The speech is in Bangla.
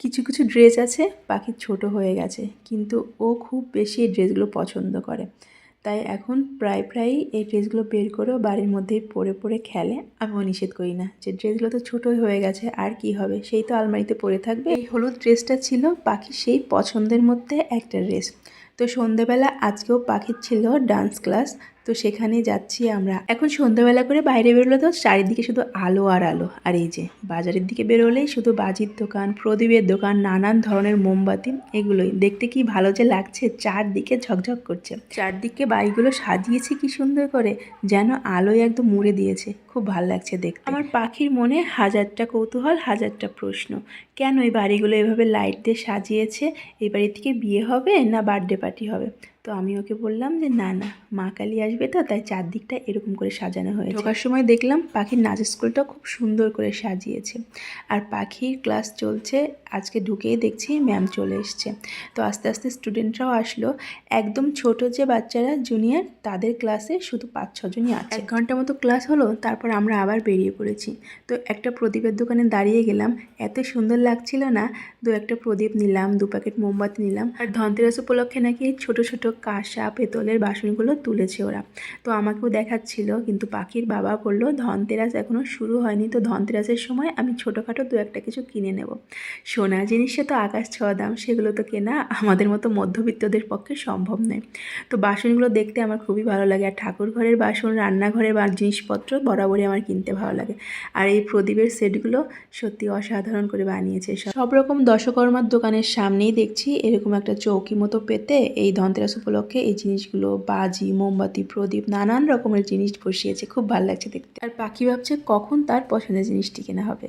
কিছু কিছু ড্রেস আছে পাখির ছোট হয়ে গেছে, কিন্তু ও খুব বেশি এই ড্রেসগুলো পছন্দ করে। তাই এখন প্রায়ই এই ড্রেসগুলো বের করেও বাড়ির মধ্যেই পরে পরে খেলে। আমিও নিষেধ করি না যে ড্রেসগুলো তো ছোটোই হয়ে গেছে, আর কি হবে, সেই তো আলমারিতে পরে থাকবে। এই হলুদ ড্রেসটা ছিল পাখির সেই পছন্দের মধ্যে একটা ড্রেস। তো সন্ধেবেলা আজকেও পাখির ছিল ডান্স ক্লাস, তো সেখানে যাচ্ছি আমরা। এখন সন্ধ্যাবেলা করে বাইরে বেরোলে তো চারিদিকে শুধু আলো আর আলো। আর এই যে বাজারের দিকে বেরোলেই শুধু বাজির দোকান, প্রদীপের দোকান, নানান ধরনের মোমবাতি, এগুলোই দেখতে কি ভালো যে লাগছে। চারদিকে ঝকঝক করছে, চারদিকে বাড়িগুলো সাজিয়েছে কি সুন্দর করে, যেন আলোয় একদম মুড়ে দিয়েছে। খুব ভালো লাগছে দেখতে। আমার পাখির মনে হাজারটা কৌতূহল, হাজারটা প্রশ্ন। কেন এই বাড়িগুলো এভাবে লাইট দিয়ে সাজিয়েছে? এই বাড়ি থেকে বিয়ে হবে না বার্থডে পার্টি হবে? তো আমি ওকে বললাম যে না না, মা কালী আসবে তো, তাই চারদিকটা এরকম করে সাজানো হয়েছে। ঢোকার সময় দেখলাম পাখির নাচের স্কুলটা খুব সুন্দর করে সাজিয়েছে। আর পাখির ক্লাস চলছে, আজকে ঢুকেই দেখছি ম্যাম চলে এসছে। তো আস্তে আস্তে স্টুডেন্টরাও আসলো। একদম ছোট যে বাচ্চারা জুনিয়র, তাদের ক্লাসে শুধু 5-6 জনই আছে। 1 ঘন্টা মতো ক্লাস হলো, তারপর আমরা আবার বেরিয়ে পড়েছি। তো একটা প্রদীপের দোকানে দাঁড়িয়ে গেলাম, এত সুন্দর লাগছিল না। 2-একটা প্রদীপ নিলাম, 2 প্যাকেট মোমবাতি নিলাম। আর ধনতেরাস উপলক্ষে নাকি ছোট ছোট কাঁসা পেতলের বাসনগুলো তুলেছে ওরা। তো আমাকেও দেখাচ্ছিল, কিন্তু পাখির বাবা বললো ধনতেরাস এখনও শুরু হয়নি, তো ধনতেরাসের সময় আমি ছোটোখাটো 2-একটা কিছু কিনে নেব। সোনার জিনিসে তো আকাশ ছোঁয়া দাম, সেগুলো তো কেনা আমাদের মতো মধ্যবিত্তদের পক্ষে সম্ভব নয়। তো বাসনগুলো দেখতে আমার খুবই ভালো লাগে, আর ঠাকুর ঘরের বাসন, রান্নাঘরের জিনিসপত্র বরাবরই আমার কিনতে ভালো লাগে। আর এই প্রদীপের সেটগুলো সত্যি অসাধারণ করে বানিয়েছে। সব রকম দশকর্মার দোকানের সামনেই দেখছি এরকম একটা চৌকি মতো পেতে এই ধনতেরাস উপলক্ষে এই জিনিসগুলো, বাজি, মোমবাতি, প্রদীপ, নানান রকমের জিনিস বসিয়েছে। খুব ভালো লাগছে দেখতে। আর পাখি ভাবছে কখন তার পছন্দের জিনিসটি কেনা হবে।